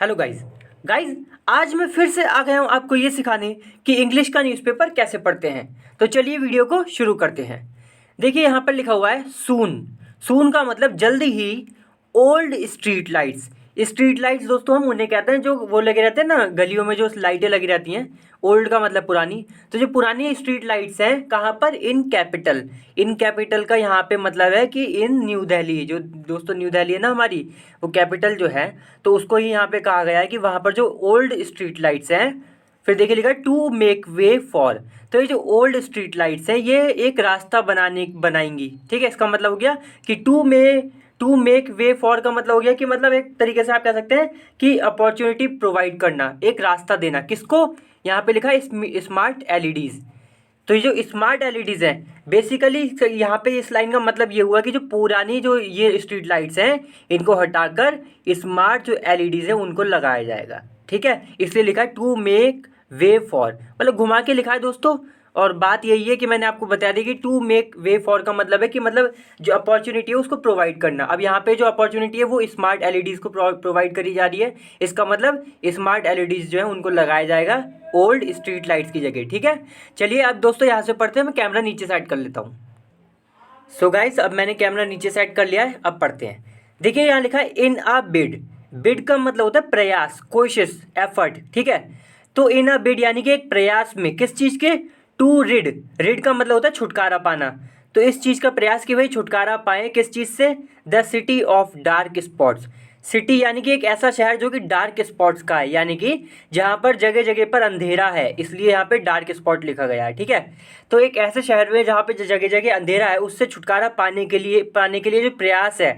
Hello guys आज मैं फिर से आ गया हूँ आपको ये सिखाने कि इंग्लिश का न्यूज़पेपर कैसे पढ़ते हैं। तो चलिए वीडियो को शुरू करते हैं। देखिए यहाँ पर लिखा हुआ है सून। सून का मतलब जल्दी ही। Old street lights. Street lights दोस्तों हम उन्हें कहते हैं जो वो लगे रहते हैं ना गलियों में, जो लाइटें लगी रहती हैं। ओल्ड का मतलब पुरानी। तो जो पुरानी स्ट्रीट लाइट्स हैं कहाँ पर? In capital. इन कैपिटल का यहाँ पे मतलब है कि इन न्यू दिल्ली, जो दोस्तों न्यू दिल्ली है ना हमारी, वो कैपिटल जो है, तो उसको ही यहाँ पे कहा गया है कि वहाँ पर जो ओल्ड स्ट्रीट लाइट्स हैं, फिर देखिए लिखा है टू मेक वे फॉर। तो ये जो ओल्ड स्ट्रीट लाइट्स हैं ये एक रास्ता बनाएंगी। ठीक है, इसका मतलब हो गया कि टू मेक वे फॉर का मतलब हो गया कि मतलब एक तरीके से आप कह सकते हैं कि अपॉर्चुनिटी प्रोवाइड करना, एक रास्ता देना। किसको? यहाँ पे लिखा है स्मार्ट एलईडीज। तो ये जो स्मार्ट एलईडीज़ हैं बेसिकली यहाँ पे इस लाइन का मतलब ये हुआ कि जो पुरानी जो ये स्ट्रीट लाइट्स हैं इनको हटाकर स्मार्ट जो एलईडीज़ हैं उनको लगाया जाएगा। ठीक है, इसलिए लिखा है टू मेक वे फॉर, मतलब घुमा के लिखा है दोस्तों। और बात यही है कि मैंने आपको बता दी कि टू मेक वे फॉर का मतलब है कि मतलब जो अपॉर्चुनिटी है उसको प्रोवाइड करना। अब यहाँ पे जो अपॉर्चुनिटी है वो स्मार्ट एलईडीज़ को प्रोवाइड करी जा रही है। इसका मतलब स्मार्ट एलईडीज़ जो है उनको लगाया जाएगा ओल्ड स्ट्रीट लाइट्स की जगह। ठीक है, चलिए अब दोस्तों यहाँ से पढ़ते हैं। मैं कैमरा नीचे साइड कर लेता हूँ। सो गाइस अब मैंने कैमरा नीचे सेट कर लिया है, अब पढ़ते हैं। देखिए यहाँ लिखा है इन अ बिड। बिड का मतलब होता है प्रयास, कोशिश, एफर्ट। ठीक है, तो इन अ बिड यानी कि एक प्रयास में, किस चीज़ के? To rid. रिड का मतलब होता है छुटकारा पाना। तो इस चीज़ का प्रयास कि भाई छुटकारा पाएं किस चीज़ से? The city of dark spots. City यानी कि एक ऐसा शहर जो कि डार्क स्पॉट्स का है, यानी कि जहाँ पर जगह जगह पर अंधेरा है, इसलिए यहाँ पे डार्क स्पॉट लिखा गया है। ठीक है, तो एक ऐसे शहर में जहाँ पे जगह जगह अंधेरा है उससे छुटकारा पाने के लिए जो प्रयास है।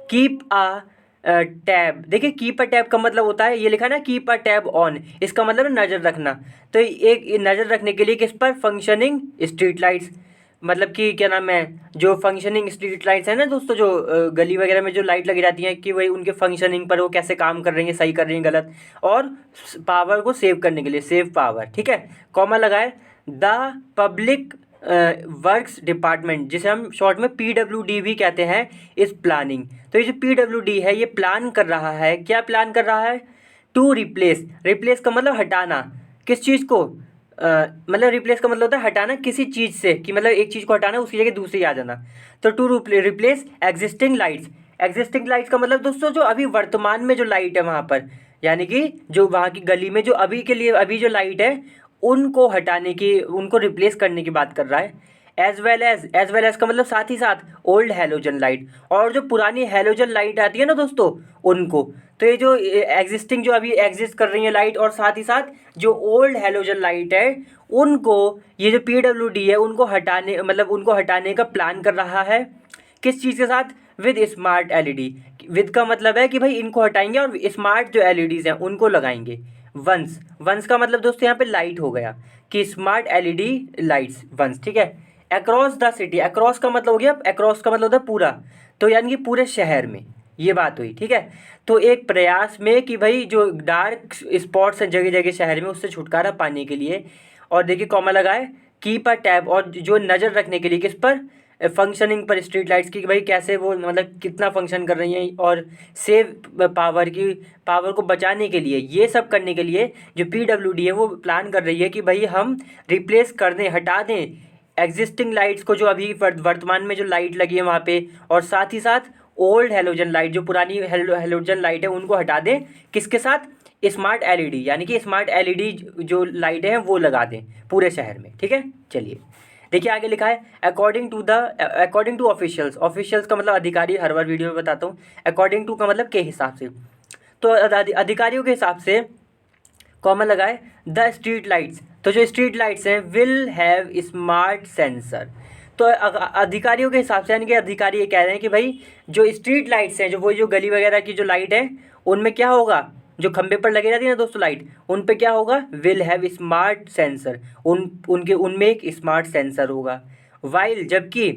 Keep a tab. देखिए कीप अ टैब का मतलब होता है, ये लिखा है ना कीप अ टैब ऑन, इसका मतलब है नज़र रखना। तो एक नज़र रखने के लिए किस पर? Functioning street lights. मतलब कि क्या नाम है, जो फंक्शनिंग स्ट्रीट लाइट्स है ना दोस्तों, जो गली वगैरह में जो लाइट लगी रहती हैं कि वही उनके फंक्शनिंग पर वो कैसे काम कर रही हैं, सही कर रही हैं, गलत। और पावर को सेव करने के लिए, सेव पावर। ठीक है, कॉमा लगाए। द पब्लिक वर्क्स डिपार्टमेंट, जिसे हम शॉर्ट में PWD भी कहते हैं, इस प्लानिंग। तो ये जो PWD है ये प्लान कर रहा है, क्या प्लान कर रहा है? To replace. रिप्लेस का मतलब हटाना। किस चीज़ को? मतलब रिप्लेस का मतलब होता है हटाना किसी चीज़ से, कि मतलब एक चीज़ को हटाना उसकी जगह दूसरी आ जाना। तो to replace existing lights. Existing lights का मतलब दोस्तों जो अभी वर्तमान में जो लाइट है वहाँ पर, यानी कि जो वहाँ की गली में जो अभी के लिए अभी जो लाइट है उनको हटाने की, उनको रिप्लेस करने की बात कर रहा है। एज वेल एज का मतलब साथ ही साथ ओल्ड हेलोजन लाइट, और जो पुरानी हेलोजन लाइट आती है ना दोस्तों उनको। तो ये जो एग्जिस्टिंग जो अभी एग्जिस्ट कर रही है लाइट, और साथ ही साथ जो ओल्ड हेलोजन लाइट है उनको ये जो PWD है उनको हटाने, मतलब उनको हटाने का प्लान कर रहा है। किस चीज़ के साथ? With smart LED. विद का मतलब है कि भाई इनको हटाएंगे और स्मार्ट जो एलईडीज़ हैं उनको लगाएंगे। वंस। वंस का मतलब दोस्तों यहाँ पे लाइट हो गया, कि स्मार्ट एलईडी लाइट्स वंस। ठीक है, अक्रॉस द सिटी। अक्रॉस का मतलब हो गया, अक्रॉस का मतलब होता है पूरा, तो यानी कि पूरे शहर में, ये बात हुई। ठीक है, तो एक प्रयास में कि भाई जो डार्क स्पॉट्स हैं जगह जगह शहर में उससे छुटकारा पाने के लिए। और देखिए कॉमा लगाए। कीप अ टैब, और जो नज़र रखने के लिए किस पर? फंक्शनिंग पर स्ट्रीट लाइट्स की, कि भाई कैसे वो मतलब कितना फंक्शन कर रही हैं, और सेव पावर को बचाने के लिए, ये सब करने के लिए जो PWD है वो प्लान कर रही है कि भाई हम रिप्लेस कर दें, हटा दें एग्जिस्टिंग लाइट्स को, जो अभी वर्तमान में जो लाइट लगी है वहाँ पे, और साथ ही साथ ओल्ड हेलोजन लाइट, जो पुरानी हेलोजन लाइट है उनको हटा दें। किसके साथ? स्मार्ट एलईडी, यानी कि स्मार्ट एलईडी जो लाइटें हैं वो लगा दें पूरे शहर में। ठीक है, चलिए देखिए आगे लिखा है अकॉर्डिंग टू ऑफिशियल्स। ऑफिशियल्स का मतलब अधिकारी, हर बार वीडियो में बताता हूँ। अकॉर्डिंग टू का मतलब के हिसाब से, तो अधिकारियों के हिसाब से कॉमन लगाए। द स्ट्रीट लाइट्स, तो जो स्ट्रीट लाइट्स हैं विल हैव स्मार्ट सेंसर। तो अधिकारियों के हिसाब से, यानी कि अधिकारी ये कह रहे हैं कि भाई जो स्ट्रीट लाइट्स हैं, जो वही जो गली वगैरह की जो लाइट है उनमें क्या होगा, जो खंबे पर लगी रहती है ना दोस्तों लाइट, उन पे क्या होगा? Will have smart sensor. उनमें एक स्मार्ट सेंसर होगा। वाइल, जबकि,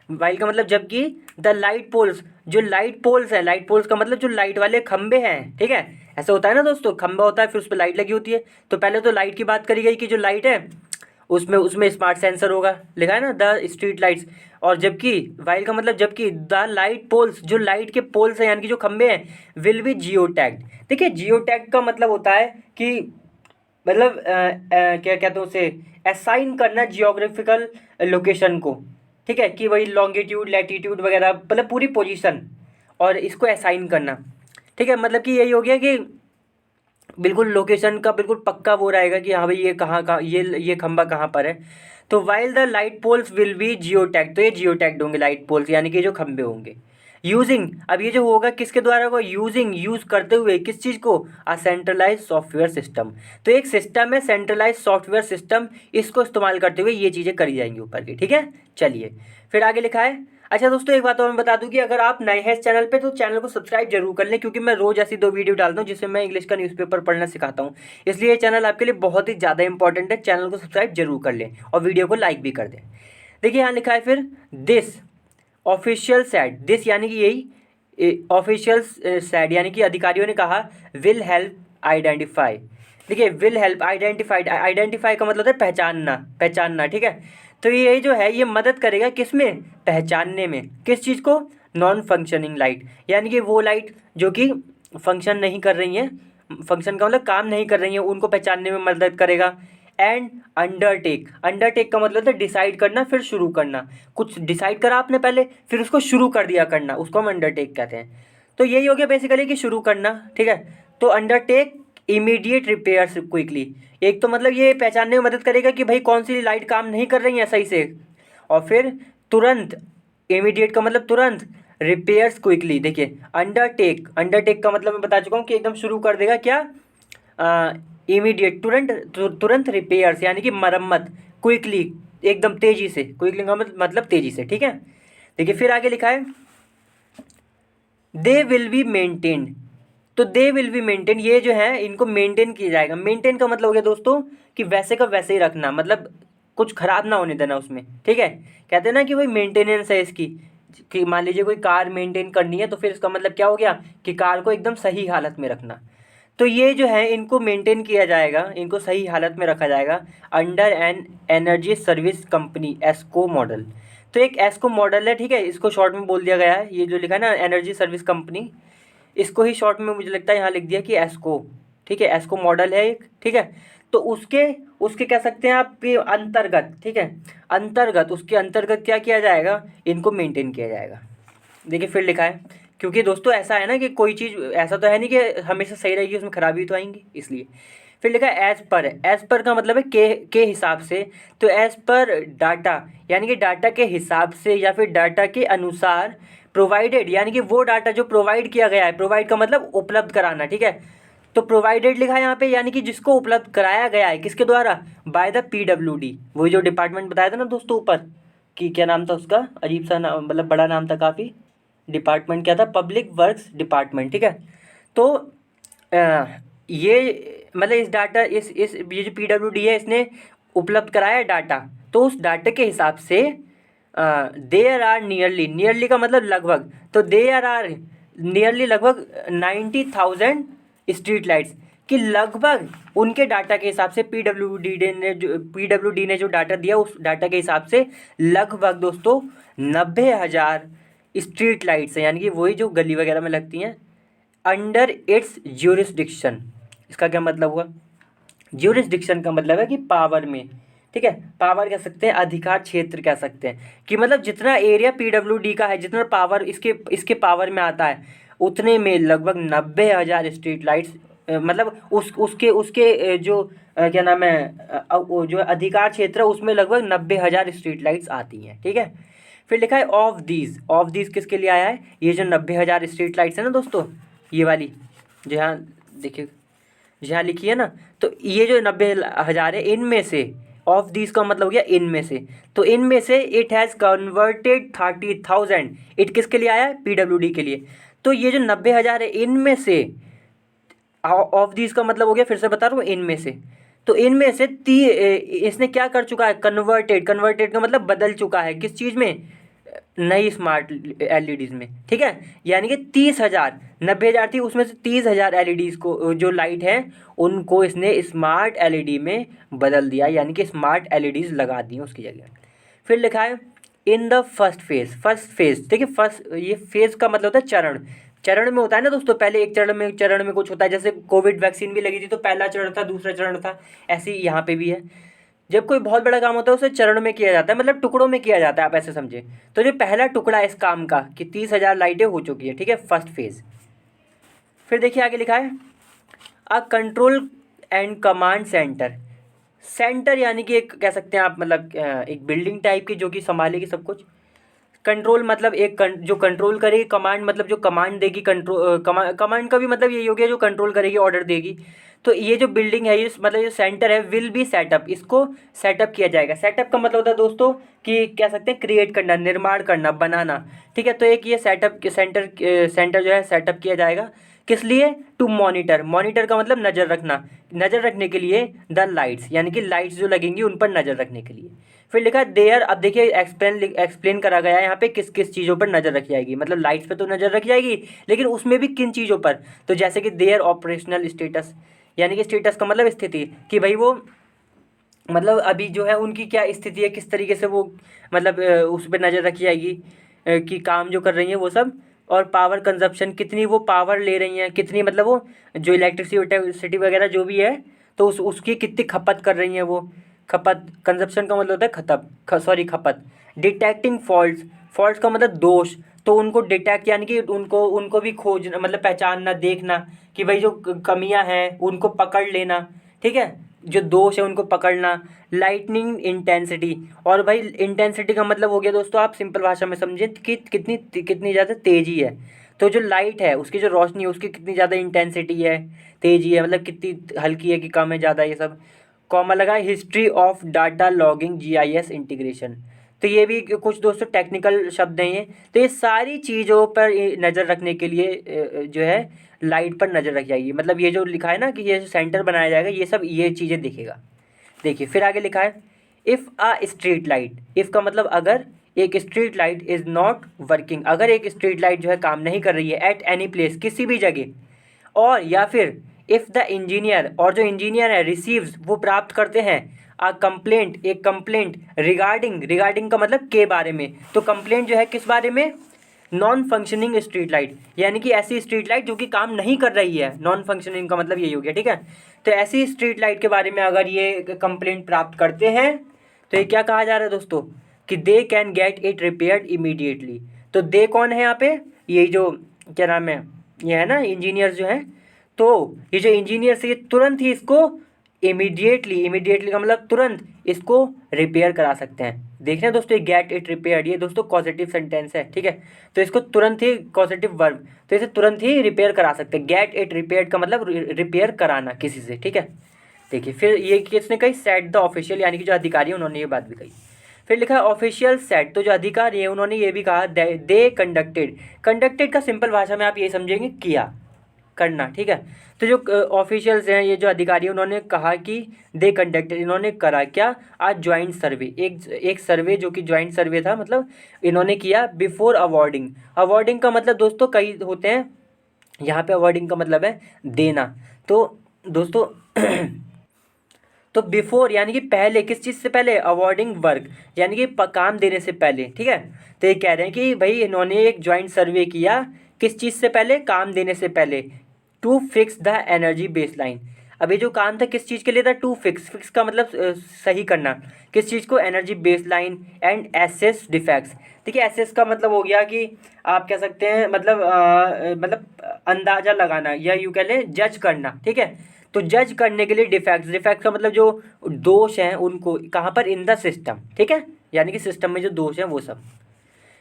वाइल का मतलब जबकि, द लाइट पोल्स, जो लाइट पोल्स हैं, लाइट पोल्स का मतलब जो लाइट वाले खंबे हैं। ठीक है, ऐसा होता है ना दोस्तों, खंबा होता है फिर उस पर लाइट लगी होती है। तो पहले तो लाइट की बात करी गई कि जो लाइट है उसमें उसमें स्मार्ट सेंसर होगा, लिखा है ना द स्ट्रीट लाइट्स। और जबकि वाइल का मतलब जबकि द लाइट पोल्स, जो लाइट के पोल्स हैं यानी कि जो खंबे हैं, विल बी जियो टैग्ड। देखिए जियो टैग का मतलब होता है कि मतलब क्या कहते हैं उसे, असाइन करना जियोग्राफिकल लोकेशन को, ठीक है, कि वही लॉन्गिट्यूड लैटिट्यूड वगैरह मतलब पूरी पोजीशन, और इसको असाइन करना, ठीक है। मतलब कि यही हो गया कि बिल्कुल लोकेशन का बिल्कुल पक्का वो रहेगा कि हाँ भाई ये कहाँ कहाँ ये खंबा कहाँ पर है। तो while the light poles will be geo tag, तो ये जियो टैग्ड होंगे लाइट पोल्स यानी कि जो खंबे होंगे। यूजिंग, अब ये जो होगा किसके द्वारा होगा, यूजिंग यूज़ करते हुए किस चीज़ को, अ सेंट्रलाइज सॉफ्टवेयर सिस्टम। तो एक सिस्टम है सेंट्रलाइज सॉफ्टवेयर सिस्टम, इसको इस्तेमाल करते हुए ये चीज़ें करी जाएंगी ऊपर की, ठीक है। चलिए फिर आगे लिखा है। अच्छा दोस्तों एक बात और मैं बता दूं कि अगर आप नए हैं इस चैनल पे तो चैनल को सब्सक्राइब जरूर कर लें, क्योंकि मैं रोज ऐसी 2 वीडियो डालता हूं जिसमें मैं इंग्लिश का न्यूज़पेपर पढ़ना सिखाता हूं। इसलिए ये चैनल आपके लिए बहुत ही ज़्यादा इंपॉर्टेंट है, चैनल को सब्सक्राइब जरूर कर लें और वीडियो को लाइक भी कर दें। देखिए यहाँ लिखा है फिर दिस ऑफिशियल सेड, दिस यानी कि यही ऑफिशियल सेड यानी कि अधिकारियों ने कहा, विल हेल्प आइडेंटिफाई। देखिए विल हेल्प आइडेंटिफाइड, आइडेंटिफाई का मतलब है पहचानना, पहचानना, ठीक है। तो ये जो है ये मदद करेगा किस में, पहचानने में, किस चीज़ को, नॉन फंक्शनिंग लाइट, यानी कि वो लाइट जो कि फंक्शन नहीं कर रही हैं, फंक्शन का मतलब काम नहीं कर रही हैं, उनको पहचानने में मदद करेगा। एंड अंडरटेक, अंडरटेक का मतलब है डिसाइड करना फिर शुरू करना, कुछ डिसाइड करा आपने पहले फिर उसको शुरू कर दिया करना, उसको हम अंडरटेक कहते हैं। तो यही हो गया बेसिकली कि शुरू करना, ठीक है। तो अंडरटेक इमीडिएट रिपेयर्स क्विकली, एक तो मतलब ये पहचानने में मदद करेगा कि भाई कौन सी लाइट काम नहीं कर रही है सही से, और फिर तुरंत, इमीडिएट का मतलब तुरंत, रिपेयर्स क्विकली। देखिए अंडरटेक, अंडरटेक का मतलब मैं बता चुका हूँ कि एकदम शुरू कर देगा क्या, इमीडिएट, तुरंत, तुरंत रिपेयर्स यानी कि मरम्मत, क्विकली एकदम तेजी से, क्विकली का मतलब तेजी से, ठीक है। देखिए फिर आगे लिखा है दे विल बी मेंटेन्ड, तो दे विल बी मेंटेन, ये जो है इनको मेंटेन किया जाएगा। मेंटेन का मतलब हो गया दोस्तों कि वैसे का वैसे ही रखना, मतलब कुछ खराब ना होने देना उसमें, ठीक है। कहते हैं ना कि भाई मेंटेनेंस है इसकी, कि मान लीजिए कोई कार मेंटेन करनी है तो फिर इसका मतलब क्या हो गया कि कार को एकदम सही हालत में रखना। तो ये जो है इनको मेंटेन किया जाएगा, इनको सही हालत में रखा जाएगा under an energy service company ESCO model. तो एक एस्को मॉडल है, ठीक है, इसको शॉर्ट में बोल दिया गया है, ये जो लिखा है ना एनर्जी सर्विस कंपनी, इसको ही शॉर्ट में मुझे लगता है यहाँ लिख दिया कि एस्को, ठीक है, एस्को मॉडल है एक, ठीक है। तो उसके उसके कह सकते हैं आप कि अंतर्गत, ठीक है, अंतर्गत, उसके अंतर्गत क्या किया जाएगा, इनको मेंटेन किया जाएगा। देखिए फिर लिखा है, क्योंकि दोस्तों ऐसा है ना कि कोई चीज़ ऐसा तो है नहीं कि हमेशा सही रहेगी, उसमें खराबी तो आएंगी, इसलिए फिर लिखा है एज पर, एज पर का मतलब है के हिसाब से। तो एज पर डाटा यानी कि डाटा के हिसाब से या फिर डाटा के अनुसार, प्रोवाइडेड यानी कि वो डाटा जो प्रोवाइड किया गया है, प्रोवाइड का मतलब उपलब्ध कराना, ठीक है। तो प्रोवाइडेड लिखा है यहाँ पे यानी कि जिसको उपलब्ध कराया गया है, किसके द्वारा, बाय द PWD, वही जो डिपार्टमेंट बताया था ना दोस्तों ऊपर, कि क्या नाम था उसका, अजीब सा नाम, मतलब बड़ा नाम था काफ़ी, डिपार्टमेंट क्या था, पब्लिक वर्क्स डिपार्टमेंट, ठीक है। तो ये मतलब इस डाटा इस ये जो PWD है इसने उपलब्ध कराया है डाटा, तो उस डाटा के हिसाब से देयर आर नियरली, नियरली का मतलब लगभग, तो देयर आर नियरली लगभग 90,000 स्ट्रीट लाइट्स, कि लगभग उनके डाटा के हिसाब से PWD ने जो डाटा दिया उस डाटा के हिसाब से लगभग दोस्तों 90,000 स्ट्रीट लाइट्स हैं, यानी कि वही जो गली वगैरह में लगती हैं, अंडर इट्स ज्यूरिसडिक्शन। इसका क्या मतलब हुआ, ज्यूरिसडिक्शन का मतलब है कि पावर में, ठीक है, पावर कह सकते हैं, अधिकार क्षेत्र कह सकते हैं, कि मतलब जितना एरिया PWD का है, जितना पावर इसके पावर में आता है, उतने में लगभग 90,000 स्ट्रीट लाइट्स, मतलब उसके उसके जो क्या नाम है, वो जो अधिकार क्षेत्र है उसमें लगभग 90,000 स्ट्रीट लाइट्स आती हैं, ठीक है। फिर लिखा है ऑफ दीज किसके लिए आया है, ये जो 90,000 स्ट्रीट लाइट्स है ना दोस्तों, ये वाली जो यहाँ देखिए, यहाँ लिखी है ना, तो ये जो 90,000 है इनमें से, ऑफ दीज का मतलब हो गया इनमें से, तो इनमें से इट हैज़ कन्वर्टेड 30,000, इट किसके लिए आया है, PWD के लिए। तो ये जो 90,000 है इनमें से, ऑफ दीज का मतलब हो गया, फिर से बता रहा हूँ, इनमें से, तो इनमें से इसने क्या कर चुका है, कन्वर्टेड, कन्वर्टेड का मतलब बदल चुका है किस चीज़ में, नई स्मार्ट एलईडीज़ में, ठीक है। यानी कि 30,000, 90,000 थी उसमें से 30,000 एलईडीज़ को जो लाइट है उनको इसने स्मार्ट एलईडी में बदल दिया, यानी कि स्मार्ट एलईडीज़ लगा दी उसकी जगह। फिर लिखा है इन द फर्स्ट फेज, देखिए फर्स्ट, ये फेज का मतलब होता है चरण। चरण में होता है ना दोस्तों, पहले एक चरण में कुछ होता है, जैसे कोविड वैक्सीन भी लगी थी तो पहला चरण था, दूसरा चरण था, ऐसे ही यहाँ पे भी है। जब कोई बहुत बड़ा काम होता है उसे चरण में किया जाता है, मतलब टुकड़ों में किया जाता है, आप ऐसे समझे। तो जो पहला टुकड़ा है इस काम का कि 30,000 लाइटें हो चुकी है, ठीक है, फर्स्ट फेज। फिर देखिए आगे लिखा है a control and command centre. Centre यानी कि एक कह सकते हैं आप, मतलब एक बिल्डिंग टाइप की जो कि संभालेगी सब कुछ। कंट्रोल मतलब जो कंट्रोल करेगी, कमांड मतलब जो कमांड देगी, कमांड का भी मतलब यही हो गया जो कंट्रोल करेगी, ऑर्डर देगी। तो ये जो बिल्डिंग है, ये मतलब ये सेंटर है, विल बी सेटअप, इसको सेटअप किया जाएगा। सेटअप का मतलब होता है दोस्तों कि कह सकते हैं क्रिएट करना, निर्माण करना, बनाना, ठीक है। तो एक ये सेटअप सेंटर जो है सेटअप किया जाएगा, किस लिए? टू मॉनिटर, मॉनिटर का मतलब नज़र रखना, नज़र रखने के लिए, द लाइट्स यानी कि लाइट्स जो लगेंगी उन पर नज़र रखने के लिए। फिर लिखा है देयर, अब देखिए एक्सप्लेन करा गया है यहाँ पे किस किस चीज़ों पर नज़र रखी जाएगी, मतलब लाइट्स पे तो नज़र रखी जाएगी, लेकिन उसमें भी किन चीज़ों पर। तो जैसे कि देयर ऑपरेशनल स्टेटस, यानी कि स्टेटस का मतलब स्थिति, कि भाई वो मतलब अभी जो है उनकी क्या स्थिति है, किस तरीके से वो मतलब उस पर नज़र रखी जाएगी कि काम जो कर रही हैं वो सब। और पावर कंजप्शन, कितनी वो पावर ले रही हैं, कितनी मतलब वो जो इलेक्ट्रिसिटी वगैरह जो भी है, तो उसकी कितनी खपत कर रही हैं वो। खपत, कंजप्शन का मतलब होता है खपत। डिटेक्टिंग फॉल्ट्स, फॉल्ट्स का मतलब दोष, तो उनको डिटेक्ट यानी कि उनको भी खोजना, मतलब पहचानना, देखना कि भाई जो कमियां हैं उनको पकड़ लेना, ठीक है, जो दोष है उनको पकड़ना। लाइटनिंग इंटेंसिटी, और भाई इंटेंसिटी का मतलब हो गया दोस्तों, आप सिंपल भाषा में समझें कि कितनी ज़्यादा तेज़ी है। तो जो लाइट है उसकी जो रोशनी है उसकी कितनी ज़्यादा इंटेंसिटी है, तेज़ी है, मतलब कितनी हल्की है कि कम है, ज़्यादा, ये सब। कॉमा लगा history of data logging, GIS integration. तो ये भी कुछ दोस्तों टेक्निकल शब्द हैं ये। तो ये सारी चीज़ों पर नज़र रखने के लिए जो है लाइट पर नज़र रखी जाएगी, मतलब ये जो लिखा है ना कि ये जो सेंटर बनाया जाएगा ये सब ये चीज़ें दिखेगा। देखिए फिर आगे लिखा है if a street light, if का मतलब अगर एक street light is not working, अगर एक स्ट्रीट लाइट जो है काम नहीं कर रही है एट एनी प्लेस, किसी भी जगह, और या फिर इफ़ द इंजीनियर, और जो इंजीनियर है रिसीव्स, वो प्राप्त करते हैं अ कंप्लेंट, एक कंप्लेंट रिगार्डिंग का मतलब के बारे में। तो कंप्लेंट जो है किस बारे में? नॉन फंक्शनिंग स्ट्रीट लाइट, यानी कि ऐसी स्ट्रीट लाइट जो कि काम नहीं कर रही है, नॉन फंक्शनिंग का मतलब यही हो गया, ठीक है। तो ऐसी स्ट्रीट लाइट के बारे में अगर ये कंप्लेंट प्राप्त करते हैं तो ये क्या कहा जा रहा है दोस्तों कि they can get it repaired immediately. तो दे कौन है यहाँ पे? ये जो क्या नाम है, ये है ना इंजीनियर जो है, तो ये जो इंजीनियर से ये तुरंत ही इसको इमीडिएटली का मतलब तुरंत इसको रिपेयर करा सकते हैं। देख रहे हैं दोस्तों ये गेट इट रिपेयर्ड, ये दोस्तों पॉजिटिव सेंटेंस है, ठीक है। तो इसको तुरंत ही पॉजिटिव वर्ब, तो इसे तुरंत ही रिपेयर करा सकते हैं। गेट इट रिपेयर्ड का मतलब रिपेयर कराना किसी से, ठीक है। देखिए फिर ये किसने कही? सेट द ऑफिशियल, यानी कि जो अधिकारी उन्होंने ये बात भी कही। फिर लिखा है ऑफिशियल सेट, तो जो अधिकारी है उन्होंने ये भी कहा दे कंडक्टेड का सिंपल भाषा में आप ये समझेंगे किया, करना, ठीक है। तो जो ऑफिशियल्स हैं, ये जो अधिकारी हैं, उन्होंने कहा कि दे कंडक्टेड, इन्होंने करा क्या? आज ज्वाइंट सर्वे, एक सर्वे जो कि ज्वाइंट सर्वे था, मतलब इन्होंने किया बिफोर अवॉर्डिंग का मतलब दोस्तों कई होते हैं, यहाँ पे अवॉर्डिंग का मतलब है देना। तो दोस्तों तो बिफोर यानी कि पहले, किस चीज़ से पहले? अवॉर्डिंग वर्क, यानी कि काम देने से पहले, ठीक है। तो ये कह रहे हैं कि भाई इन्होंने एक ज्वाइंट सर्वे किया, किस चीज़ से पहले? काम देने से पहले। To fix the energy baseline, अभी जो काम था किस चीज़ के लिए था? टू फिक्स का मतलब सही करना, किस चीज़ को? Energy baseline and assess defects. देखिए एसेस का मतलब हो गया कि आप कह सकते हैं मतलब अंदाज़ा लगाना, या यूँ कह लें जज करना, ठीक है। तो जज करने के लिए डिफेक्ट्स का मतलब जो दोष हैं उनको कहाँ पर? इन द सिस्टम, ठीक है, यानी कि सिस्टम में जो दोष हैं वो सब।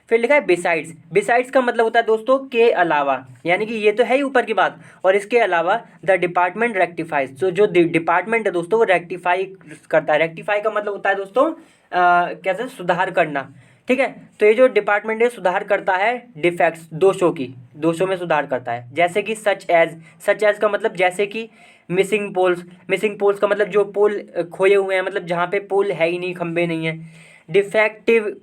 फिर लिखा है बिसाइड्स का मतलब होता है दोस्तों के अलावा, यानी कि ये तो है ही ऊपर की बात, और इसके अलावा द डिपार्टमेंट रेक्टिफाइज, तो जो डिपार्टमेंट है दोस्तों वो रेक्टिफाई करता है। रेक्टिफाई का मतलब होता है दोस्तों कैसे? सुधार करना, ठीक है। तो ये जो डिपार्टमेंट है सुधार करता है डिफेक्ट्स, दोषों में सुधार करता है। जैसे कि सच एज का मतलब जैसे कि मिसिंग पोल्स का मतलब जो पोल खोए हुए हैं, मतलब जहाँ पे पोल है ही नहीं, खंबे नहीं है। डिफेक्टिव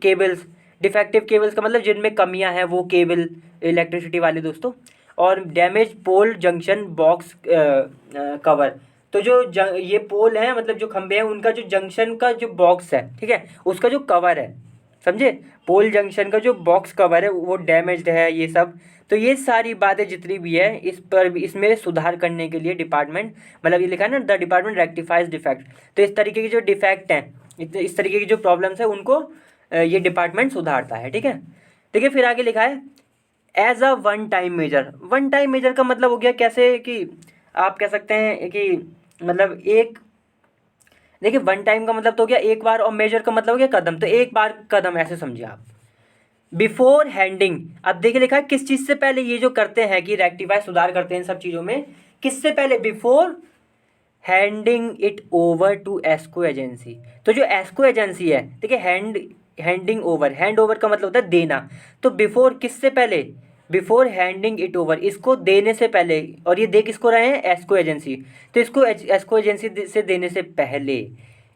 डिफेक्टिव केबल्स का मतलब जिनमें कमियां हैं वो केबल, इलेक्ट्रिसिटी वाले दोस्तों। और डैमेज पोल जंक्शन बॉक्स कवर, तो ये पोल है मतलब जो खंभे हैं उनका जो जंक्शन का जो बॉक्स है, ठीक है, उसका जो कवर है, समझे, पोल जंक्शन का जो बॉक्स कवर है वो डैमेज्ड है, ये सब। तो ये सारी बातें जितनी भी है इस पर इसमें सुधार करने के लिए डिपार्टमेंट, मतलब ये लिखा है ना, द डिपार्टमेंट रेक्टिफाइज डिफेक्ट। तो इस तरीके की जो डिफेक्ट हैं, इस तरीके की जो प्रॉब्लम्स है उनको ये डिपार्टमेंट सुधारता है, ठीक है। देखिए फिर आगे लिखा है as a one time measure. One time measure का मतलब हो गया कैसे कि आप कह सकते हैं कि मतलब एक, देखिए वन टाइम का मतलब तो हो गया एक बार, और मेजर का मतलब हो गया कदम, तो एक बार कदम ऐसे समझिए आप। बिफोर हैंडिंग, अब देखिए लिखा है किस चीज़ से पहले ये जो करते हैं कि रेक्टिफाई सुधार करते हैं इन सब चीज़ों में, किससे पहले, before handing it over to एस्को agency. तो जो एस्को एजेंसी है, देखिए हैंडिंग ओवर, हैंड ओवर का मतलब होता है देना, तो बिफोर किससे पहले, बिफोर हैंडिंग इट ओवर, इसको देने से पहले, और ये दे किसको रहे हैं, एस्को एजेंसी, तो इसको एस्को एजेंसी से देने से पहले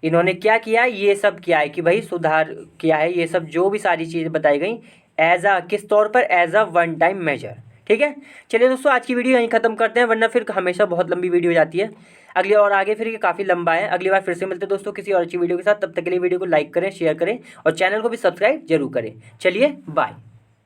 इन्होंने क्या किया, ये सब किया है कि भाई सुधार किया है, ये सब जो भी सारी चीज़ें बताई गई एज अ किस तौर पर, as a one time measure, ठीक है। चलिए दोस्तों आज की वीडियो यहीं ख़त्म करते हैं, वरना फिर हमेशा बहुत लंबी वीडियो हो जाती है अगली, और आगे फिर ये काफ़ी लंबा है। अगली बार फिर से मिलते हैं दोस्तों किसी और अच्छी वीडियो के साथ, तब तक के लिए वीडियो को लाइक करें, शेयर करें और चैनल को भी सब्सक्राइब जरूर करें। चलिए बाय।